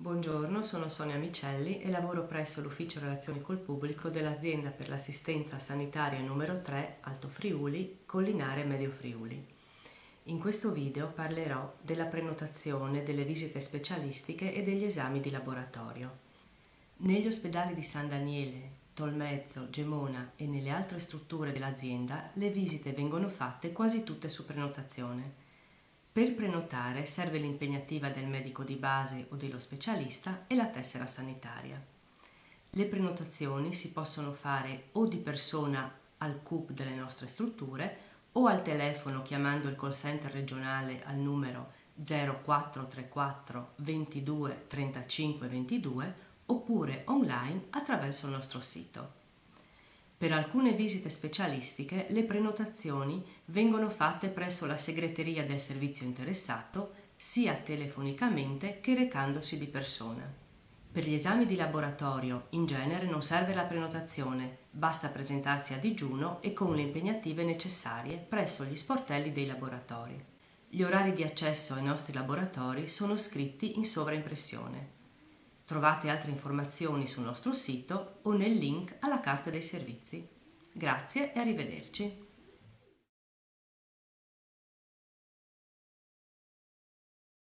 Buongiorno, sono Sonia Micelli e lavoro presso l'Ufficio Relazioni col Pubblico dell'Azienda per l'Assistenza Sanitaria numero 3 Alto Friuli, Collinare Medio Friuli. In questo video parlerò della prenotazione delle visite specialistiche e degli esami di laboratorio. Negli ospedali di San Daniele, Tolmezzo, Gemona e nelle altre strutture dell'azienda le visite vengono fatte quasi tutte su prenotazione. Per prenotare serve l'impegnativa del medico di base o dello specialista e la tessera sanitaria. Le prenotazioni si possono fare o di persona al CUP delle nostre strutture o al telefono chiamando il call center regionale al numero 0434 22 35 22 oppure online attraverso il nostro sito. Per alcune visite specialistiche le prenotazioni vengono fatte presso la segreteria del servizio interessato sia telefonicamente che recandosi di persona. Per gli esami di laboratorio in genere non serve la prenotazione, basta presentarsi a digiuno e con le impegnative necessarie presso gli sportelli dei laboratori. Gli orari di accesso ai nostri laboratori sono scritti in sovraimpressione. Trovate altre informazioni sul nostro sito o nel link alla carta dei servizi. Grazie e arrivederci.